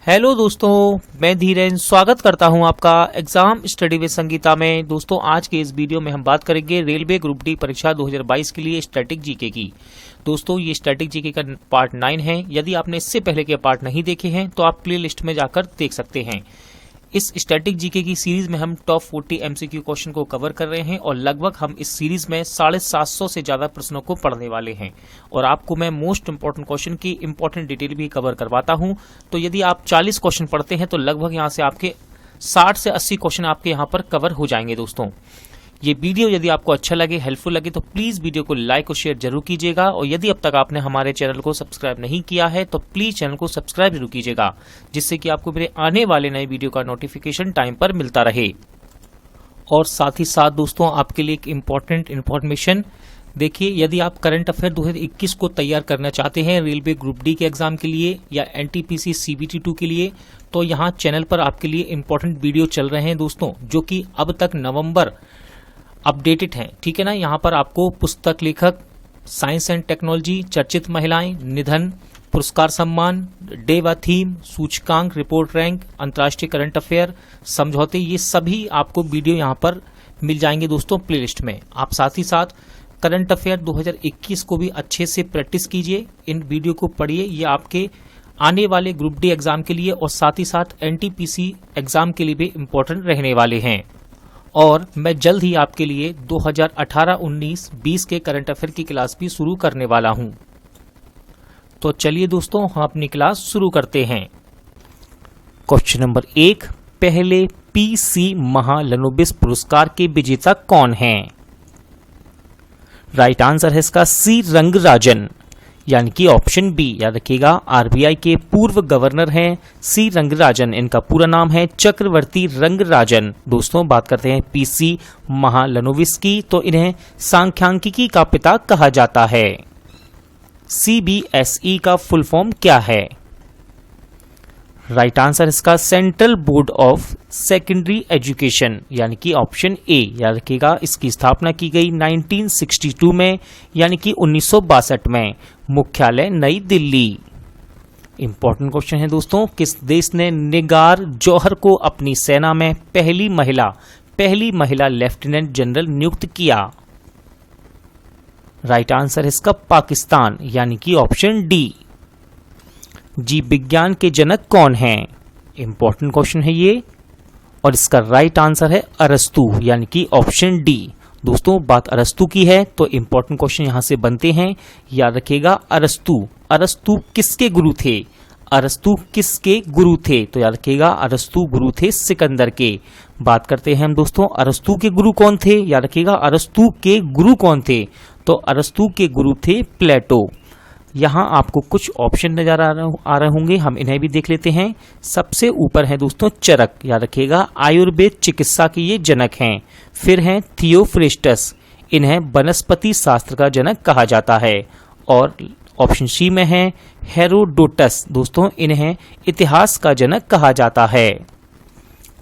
Hello दोस्तों, मैं धीरेन स्वागत करता हूं आपका एग्जाम स्टडी विद संगीता में। दोस्तों आज के इस वीडियो में हम बात करेंगे रेलवे ग्रुप डी परीक्षा 2022 के लिए स्टैटिक जीके की। दोस्तों ये स्टैटिक जीके का पार्ट 9 है। यदि आपने इससे पहले के पार्ट नहीं देखे हैं तो आप प्ले लिस्ट में जाकर देख सकते हैं। इस स्टैटिक जीके की सीरीज में हम टॉप 40 एमसीक्यू क्वेश्चन को कवर कर रहे हैं और लगभग हम इस सीरीज में 750 से ज्यादा प्रश्नों को पढ़ने वाले हैं और आपको मैं मोस्ट इंपोर्टेंट क्वेश्चन की इंपॉर्टेंट डिटेल भी कवर करवाता हूं। तो यदि आप 40 क्वेश्चन पढ़ते हैं तो लगभग यहां से आपके 60 से 80 क्वेश्चन आपके यहां पर कवर हो जाएंगे। दोस्तों ये वीडियो यदि आपको अच्छा लगे, हेल्पफुल लगे तो प्लीज वीडियो को लाइक और शेयर जरूर कीजिएगा और यदि अब तक आपने हमारे चैनल को सब्सक्राइब नहीं किया है तो प्लीज चैनल को सब्सक्राइब जरूर कीजिएगा, जिससे कि आपको मेरे आने वाले नए वीडियो का नोटिफिकेशन टाइम पर मिलता रहे। और साथ ही साथ दोस्तों आपके लिए एक इम्पोर्टेंट इन्फॉर्मेशन, देखिए यदि आप करंट अफेयर 2021 को तैयार करना चाहते हैं रेलवे ग्रुप डी के एग्जाम के लिए या एनटीपीसी सीबीटी 2 के लिए, तो यहाँ चैनल पर आपके लिए इम्पोर्टेंट वीडियो चल रहे हैं दोस्तों, जो कि अब तक नवंबर अपडेटेड है। ठीक है ना। यहाँ पर आपको पुस्तक लेखक, साइंस एंड टेक्नोलॉजी, चर्चित महिलाएं, निधन, पुरस्कार सम्मान, डे व थीम, सूचकांक, रिपोर्ट रैंक, अंतर्राष्ट्रीय करंट अफेयर, समझौते, ये सभी आपको वीडियो यहाँ पर मिल जाएंगे दोस्तों प्लेलिस्ट में। आप साथ ही साथ करंट अफेयर 2021 को भी अच्छे से प्रैक्टिस कीजिए, इन वीडियो को पढ़िए। ये आपके आने वाले ग्रुप डी एग्जाम के लिए और साथ ही साथ एनटीपीसी एग्जाम के लिए भी इम्पोर्टेंट रहने वाले हैं। और मैं जल्द ही आपके लिए 2018-19-20 के करंट अफेयर की क्लास भी शुरू करने वाला हूं। तो चलिए दोस्तों हम अपनी क्लास शुरू करते हैं। क्वेश्चन नंबर 1, पहले पीसी महालनोबिस पुरस्कार के विजेता कौन हैं? राइट आंसर है इसका सी रंगराजन, यानी कि ऑप्शन बी। याद रखिएगा, आरबीआई के पूर्व गवर्नर हैं सी रंगराजन। इनका पूरा नाम है चक्रवर्ती रंगराजन। दोस्तों बात करते हैं पीसी महालनोबिस की, तो इन्हें सांख्यिकी का पिता कहा जाता है। सीबीएसई का फुल फॉर्म क्या है? राइट आंसर इसका central board of secondary education, यानी कि ऑप्शन ए। याद रखिएगा, इसकी स्थापना की गई 1962 में, यानी कि 1962 में। मुख्यालय नई दिल्ली। इंपॉर्टेंट क्वेश्चन है दोस्तों, किस देश ने निगार जौहर को अपनी सेना में पहली महिला लेफ्टिनेंट जनरल नियुक्त किया? राइट आंसर है इसका पाकिस्तान, यानी कि ऑप्शन डी। जीव विज्ञान के जनक कौन हैं? इंपॉर्टेंट क्वेश्चन है ये और इसका राइट आंसर है अरस्तु, यानी कि ऑप्शन डी। दोस्तों बात अरस्तु की है तो इंपॉर्टेंट क्वेश्चन यहां से बनते हैं। याद रखिएगा, अरस्तु किसके गुरु थे? अरस्तु किसके गुरु थे? तो याद रखिएगा, अरस्तु गुरु थे सिकंदर के। बात करते हैं हम दोस्तों अरस्तु के गुरु कौन थे। याद रखिएगा, अरस्तु के गुरु कौन थे? तो अरस्तु के गुरु थे प्लेटो। यहाँ आपको कुछ ऑप्शन नजर आ रहे होंगे, हम इन्हें भी देख लेते हैं। सबसे ऊपर है दोस्तों चरक। याद रखिएगा, आयुर्वेद चिकित्सा के ये जनक हैं। फिर हैं थियोफ्रेस्टस, इन्हें वनस्पति शास्त्र का जनक कहा जाता है। और ऑप्शन सी में है हेरोडोटस, दोस्तों इन्हें इतिहास का जनक कहा जाता है।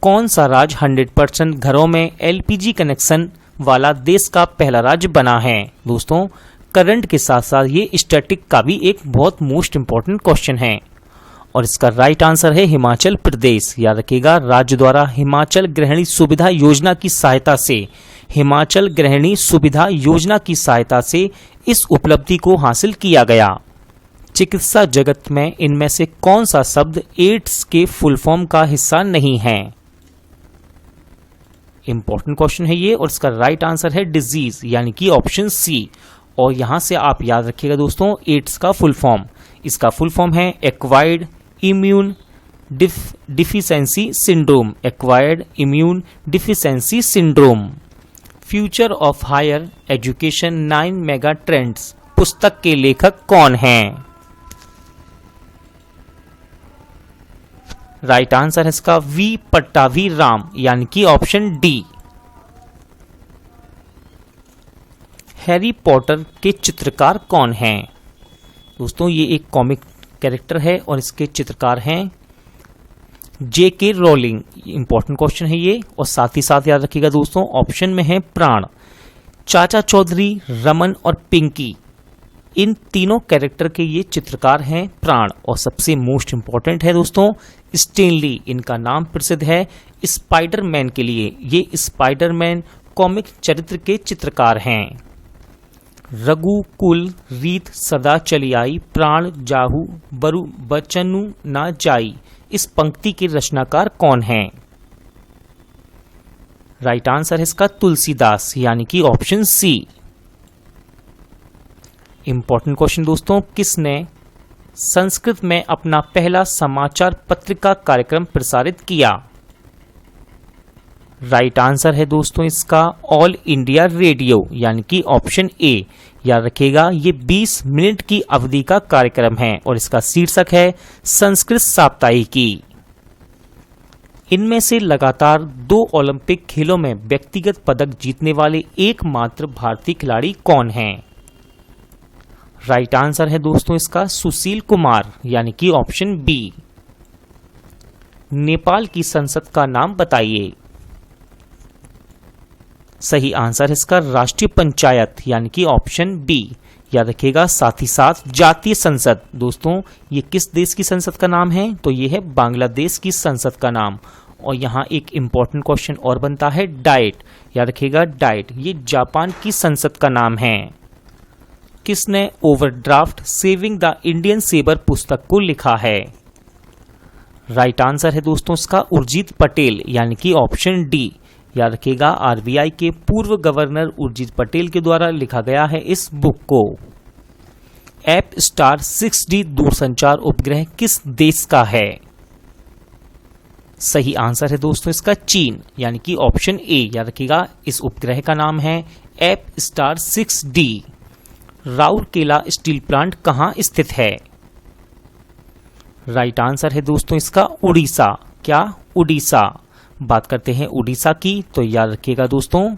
कौन सा राज्य 100% घरों में एलपीजी कनेक्शन वाला देश का पहला राज्य बना है? दोस्तों करंट के साथ साथ ये स्टैटिक का भी एक बहुत मोस्ट इंपॉर्टेंट क्वेश्चन है और इसका राइट आंसर है हिमाचल प्रदेश। याद रखिएगा, राज्य द्वारा हिमाचल गृहिणी सुविधा योजना की सहायता से इस उपलब्धि को हासिल किया गया। चिकित्सा जगत में इनमें से कौन सा शब्द एड्स के फुल फॉर्म का हिस्सा नहीं है? इंपॉर्टेंट क्वेश्चन है ये और इसका राइट आंसर है डिजीज, यानी कि ऑप्शन सी। और यहां से आप याद रखिएगा दोस्तों, एड्स का फुल फॉर्म, इसका फुल फॉर्म है acquired immune deficiency syndrome. Acquired immune deficiency syndrome. Future of higher education 9 mega trends पुस्तक के लेखक कौन हैं? राइट आंसर है इसका वी पट्टाभी राम, यानी कि ऑप्शन डी। हैरी पॉटर के चित्रकार कौन हैं? दोस्तों ये एक कॉमिक कैरेक्टर है और इसके चित्रकार हैं जेके रोलिंग। इंपॉर्टेंट क्वेश्चन है ये और साथ ही साथ याद रखिएगा दोस्तों, ऑप्शन में है प्राण, चाचा चौधरी, रमन और पिंकी। इन तीनों कैरेक्टर के ये चित्रकार हैं प्राण। और सबसे मोस्ट इंपॉर्टेंट है दोस्तों, स्टेनली इनका नाम प्रसिद्ध है स्पाइडरमैन के लिए। ये स्पाइडरमैन कॉमिक चरित्र के चित्रकार हैं। रघु कुल रीत सदा चली आई, प्राण जाहू बरु बचनु ना जाई, इस पंक्ति के रचनाकार कौन हैं? राइट आंसर है इसका तुलसीदास, यानी कि ऑप्शन सी। इंपॉर्टेंट क्वेश्चन दोस्तों, किसने संस्कृत में अपना पहला समाचार पत्रिका कार्यक्रम प्रसारित किया? राइट आंसर है दोस्तों इसका ऑल इंडिया रेडियो, यानी कि ऑप्शन ए। याद रखिएगा ये 20 मिनट की अवधि का कार्यक्रम है और इसका शीर्षक है संस्कृत साप्ताहिकी। इनमें से लगातार 2 ओलंपिक खेलों में व्यक्तिगत पदक जीतने वाले एकमात्र भारतीय खिलाड़ी कौन हैं? राइट आंसर है दोस्तों इसका सुशील कुमार, यानी कि ऑप्शन बी। नेपाल की संसद का नाम बताइए। सही आंसर है इसका राष्ट्रीय पंचायत, यानी कि ऑप्शन बी। याद रखिएगा साथ ही साथ जातीय संसद, दोस्तों ये किस देश की संसद का नाम है? तो ये है बांग्लादेश की संसद का नाम। और यहाँ एक इंपॉर्टेंट क्वेश्चन और बनता है डाइट। याद रखिएगा डाइट ये जापान की संसद का नाम है। किसने overdraft saving the Indian saver पुस्तक को लिखा है? राइट आंसर है दोस्तों इसका उर्जित पटेल, यानी कि ऑप्शन डी। याद रखिएगा आरबीआई के पूर्व गवर्नर उर्जित पटेल के द्वारा लिखा गया है इस बुक को। एप स्टार 6D दूरसंचार उपग्रह किस देश का है? सही आंसर है दोस्तों इसका चीन, यानी कि ऑप्शन ए। याद रखिएगा इस उपग्रह का नाम है app star 6D। Rourkela steel plant कहाँ स्थित है? राइट आंसर है दोस्तों इसका उड़ीसा। क्या? उड़ीसा। बात करते हैं उड़ीसा की, तो याद रखिएगा दोस्तों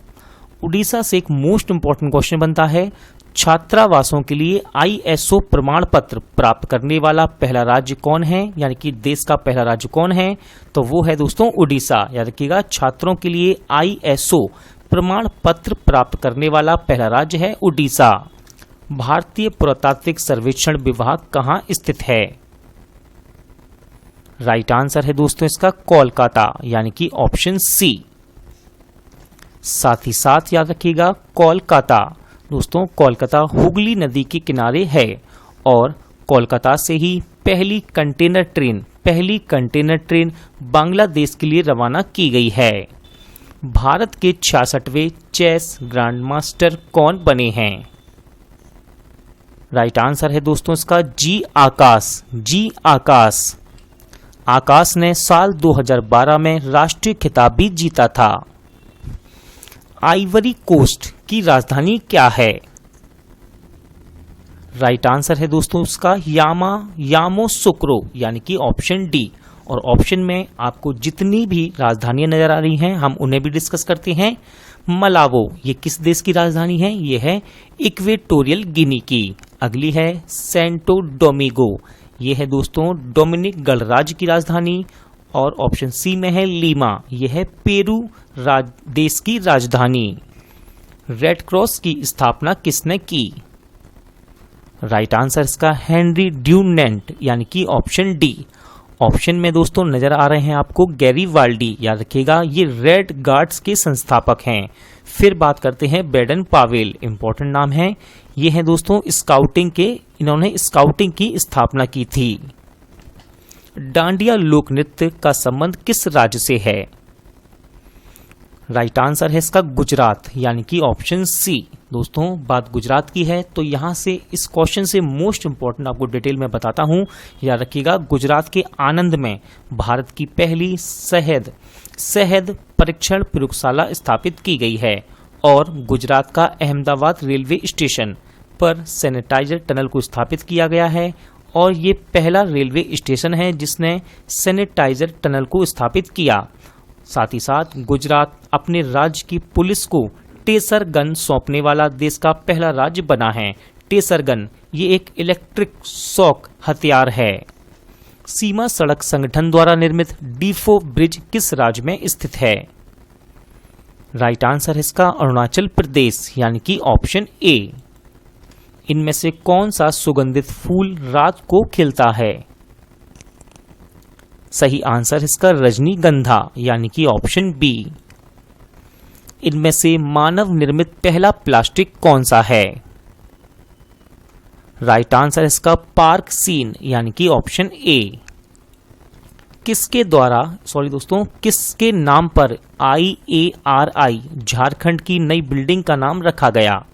उड़ीसा से एक मोस्ट इंपॉर्टेंट क्वेश्चन बनता है, छात्रावासों के लिए ISO प्रमाण पत्र प्राप्त करने वाला पहला राज्य कौन है? यानी कि देश का पहला राज्य कौन है? तो वो है दोस्तों उड़ीसा। याद रखिएगा छात्रों के लिए ISO प्रमाण पत्र प्राप्त करने वाला पहला राज्य है उड़ीसा। भारतीय पुरातात्विक सर्वेक्षण विभाग कहाँ स्थित है? राइट आंसर है दोस्तों इसका कोलकाता, यानी कि ऑप्शन सी। साथ ही साथ याद रखिएगा कोलकाता, दोस्तों कोलकाता हुगली नदी के किनारे है और कोलकाता से ही पहली कंटेनर ट्रेन बांग्लादेश के लिए रवाना की गई है। भारत के 66वें चेस ग्रैंड मास्टर कौन बने हैं? राइट आंसर है दोस्तों इसका जी आकाश। आकाश ने साल 2012 में राष्ट्रीय खिताब भी जीता था। आइवरी कोस्ट की राजधानी क्या है? राइट आंसर है दोस्तों उसका यामोसुक्रो, यानी कि ऑप्शन डी। और ऑप्शन में आपको जितनी भी राजधानियां नजर आ रही हैं हम उन्हें भी डिस्कस करते हैं। मलावो ये किस देश की राजधानी है? ये है इक्वेटोरियल गिनी की। अगली है सेंटो डोमिंगो, ये है दोस्तों डोमिनिक गणराज्य की राजधानी। और ऑप्शन सी में है लीमा, यह है पेरू देश की राजधानी। रेड क्रॉस की स्थापना किसने की? राइट आंसर इसका हेनरी ड्यूनेंट, यानी कि ऑप्शन डी। ऑप्शन में दोस्तों नजर आ रहे हैं आपको गैरीवाल्डी। याद रखिएगा ये रेड गार्ड्स के संस्थापक हैं। फिर बात करते हैं बेडन पावेल, इंपॉर्टेंट नाम है। ये हैं दोस्तों स्काउटिंग के, इन्होंने स्काउटिंग की स्थापना की थी। डांडिया लोक नृत्य का संबंध किस राज्य से है? राइट आंसर है इसका गुजरात, यानी कि ऑप्शन सी। दोस्तों बात गुजरात की है तो यहां से इस क्वेश्चन से मोस्ट इंपॉर्टेंट आपको डिटेल में बताता हूं। याद रखिएगा गुजरात के आनंद में भारत की पहली शहद परीक्षण प्रयोगशाला स्थापित की गई है और गुजरात का अहमदाबाद रेलवे स्टेशन पर सैनिटाइजर टनल को स्थापित किया गया है और ये पहला रेलवे स्टेशन है जिसने सैनिटाइजर टनल को स्थापित किया। साथ ही साथ गुजरात अपने राज्य की पुलिस को टेसर गन सौंपने वाला देश का पहला राज्य बना है। टेसर गन ये एक इलेक्ट्रिक शॉक हथियार है। सीमा सड़क संगठन द्वारा निर्मित डीफो ब्रिज किस राज्य में स्थित है? राइट आंसर है इसका अरुणाचल प्रदेश, यानी कि ऑप्शन ए। इनमें से कौन सा सुगंधित फूल रात को खिलता है? सही आंसर इसका रजनीगंधा यानी कि ऑप्शन बी। इनमें से मानव निर्मित पहला प्लास्टिक कौन सा है? राइट आंसर इसका पार्क सीन यानी कि ऑप्शन ए। किसके नाम पर IARI झारखंड की नई बिल्डिंग का नाम रखा गया?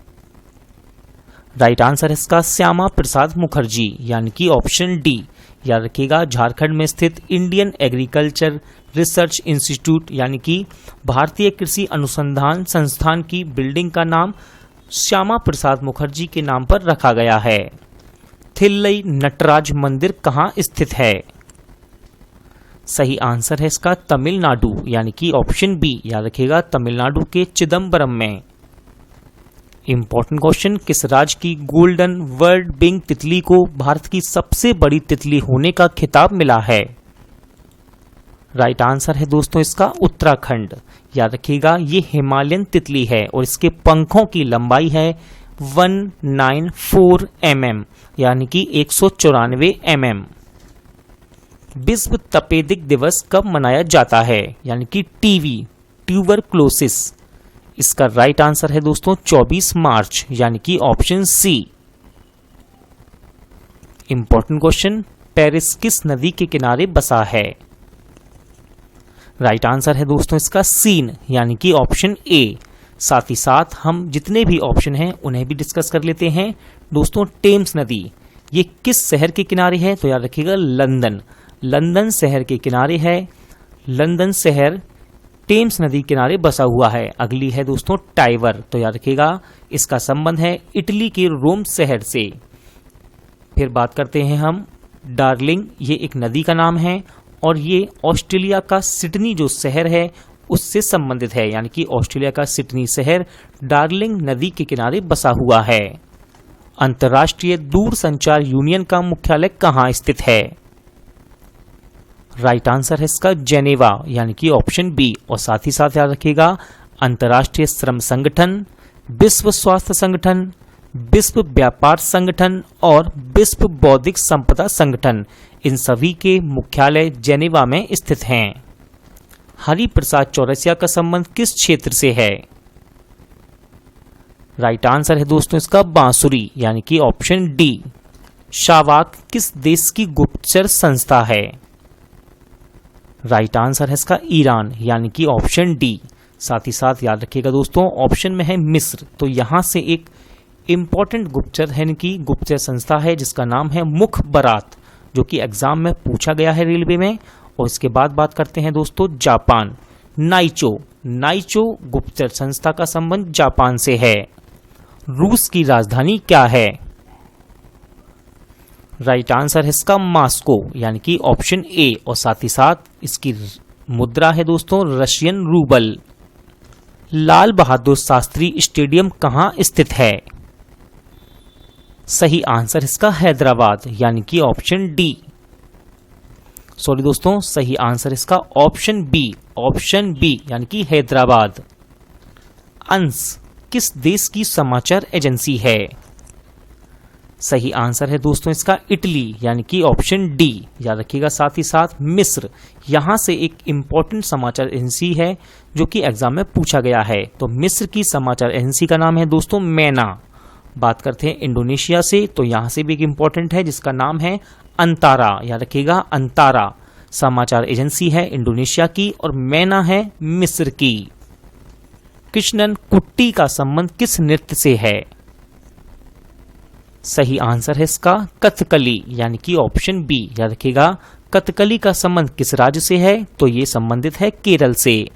राइट आंसर इसका श्यामा प्रसाद मुखर्जी यानी कि ऑप्शन डी। याद रखिएगा, झारखंड में स्थित इंडियन एग्रीकल्चर रिसर्च इंस्टीट्यूट यानी कि भारतीय कृषि अनुसंधान संस्थान की बिल्डिंग का नाम श्यामा प्रसाद मुखर्जी के नाम पर रखा गया है। थिल्लई नटराज मंदिर कहाँ स्थित है? सही आंसर है इसका तमिलनाडु यानी कि ऑप्शन बी। याद रखिएगा, तमिलनाडु के चिदम्बरम में। इंपॉर्टेंट क्वेश्चन, किस राज्य की गोल्डन वर्ल्ड बिंग तितली को भारत की सबसे बड़ी तितली होने का खिताब मिला है? राइट आंसर है दोस्तों इसका उत्तराखंड। याद रखिएगा, ये हिमालयन तितली है और इसके पंखों की लंबाई है 194 mm यानी कि 194 mm। विश्व तपेदिक दिवस कब मनाया जाता है? यानी कि टीबी ट्यूबरक्लोसिस। इसका राइट आंसर है दोस्तों 24 मार्च यानी कि option C. Important question, Paris किस नदी के किनारे बसा है? राइट आंसर है दोस्तों इसका सीन यानी कि ऑप्शन ए। साथ ही साथ हम जितने भी ऑप्शन हैं उन्हें भी डिस्कस कर लेते हैं। दोस्तों, टेम्स नदी ये किस शहर के किनारे है? तो याद रखिएगा, लंदन शहर के किनारे है। लंदन शहर टेम्स नदी किनारे बसा हुआ है। अगली है दोस्तों टाइवर। तो याद रखिएगा, इसका संबंध है इटली के रोम शहर से। फिर बात करते हैं हम डार्लिंग, ये एक नदी का नाम है और ये ऑस्ट्रेलिया का सिडनी जो शहर है उससे संबंधित है। यानी कि ऑस्ट्रेलिया का सिडनी शहर डार्लिंग नदी के किनारे बसा हुआ है। अंतर्राष्ट्रीय दूरसंचार यूनियन का मुख्यालय कहाँ स्थित है? राइट आंसर है इसका जेनेवा यानी कि ऑप्शन बी। और साथ ही साथ याद रखिएगा, अंतर्राष्ट्रीय श्रम संगठन, विश्व स्वास्थ्य संगठन, विश्व व्यापार संगठन और विश्व बौद्धिक संपदा संगठन, इन सभी के मुख्यालय जेनेवा में स्थित हैं। हरिप्रसाद चौरसिया का संबंध किस क्षेत्र से है? राइट आंसर है दोस्तों इसका बांसुरी यानी कि ऑप्शन डी। शावाक किस देश की गुप्तचर संस्था है? राइट आंसर है इसका ईरान यानी कि ऑप्शन डी। साथ ही साथ याद रखिएगा दोस्तों, ऑप्शन में है मिस्र, तो यहां से एक इंपॉर्टेंट गुप्तचर है कि गुप्तचर संस्था है जिसका नाम है मुखबरात, जो कि एग्जाम में पूछा गया है रेलवे में। और इसके बाद बात करते हैं दोस्तों जापान, नाइचो गुप्तचर संस्था का संबंध जापान से है। रूस की राजधानी क्या है? राइट आंसर है इसका मास्को यानी कि ऑप्शन ए। और साथ ही साथ इसकी मुद्रा है दोस्तों Russian rouble. Lal Bahadur Shastri stadium कहाँ स्थित है? सही आंसर इसका हैदराबाद यानी कि ऑप्शन डी। सॉरी दोस्तों, सही आंसर इसका ऑप्शन बी यानी कि हैदराबाद। अंश किस देश की समाचार एजेंसी है? सही आंसर है दोस्तों इसका इटली यानी कि ऑप्शन डी। याद रखिएगा, साथ ही साथ मिस्र, यहां से एक इंपॉर्टेंट समाचार एजेंसी है जो कि एग्जाम में पूछा गया है। तो मिस्र की समाचार एजेंसी का नाम है दोस्तों मैना। बात करते हैं इंडोनेशिया से, तो यहां से भी एक इंपॉर्टेंट है जिसका नाम है अंतारा। याद रखिएगा, अंतारा समाचार एजेंसी है इंडोनेशिया की और मैना है मिस्र की। कृष्णन कुट्टी का संबंध किस नृत्य से है? सही आंसर है इसका कथकली यानी कि ऑप्शन बी। याद रखिएगा, कथकली का संबंध किस राज्य से है? तो ये संबंधित है केरल से।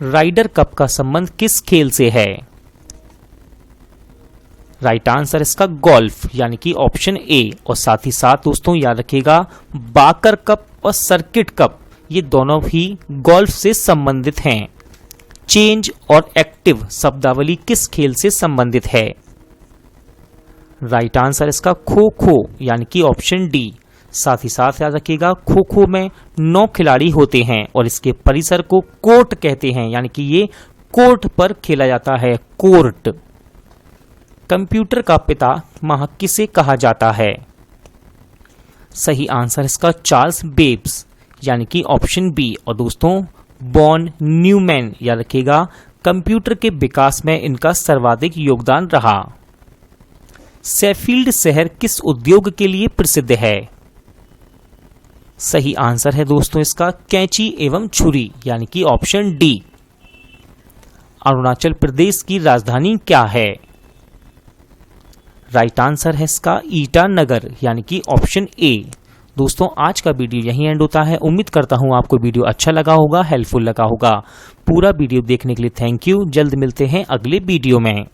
राइडर कप का संबंध किस खेल से है? राइट आंसर इसका गोल्फ यानी कि ऑप्शन ए। और साथ ही साथ दोस्तों याद रखिएगा, बाकर कप और सर्किट कप ये दोनों भी गोल्फ से संबंधित हैं। चेंज और एक्टिव शब्दावली किस खेल से संबंधित है? राइट आंसर इसका खो खो यानी कि ऑप्शन डी। साथ ही साथ याद रखिएगा, खो खो में 9 खिलाड़ी होते हैं और इसके परिसर को कोर्ट कहते हैं, यानी कि ये कोर्ट पर खेला जाता है, कोर्ट। कंप्यूटर का पितामह किसे कहा जाता है? सही आंसर इसका चार्ल्स बेब्स यानी कि ऑप्शन बी। और दोस्तों बॉन न्यूमैन याद रखिएगा, कंप्यूटर के विकास में इनका सर्वाधिक योगदान रहा। शेफील्ड शहर किस उद्योग के लिए प्रसिद्ध है? सही आंसर है दोस्तों इसका कैंची एवं छुरी यानी कि ऑप्शन डी। अरुणाचल प्रदेश की राजधानी क्या है? राइट आंसर है इसका ईटानगर यानी कि ऑप्शन ए। दोस्तों आज का वीडियो यहीं एंड होता है। उम्मीद करता हूं आपको वीडियो अच्छा लगा होगा, हेल्पफुल लगा होगा। पूरा वीडियो देखने के लिए थैंक यू। जल्द मिलते हैं अगले वीडियो में।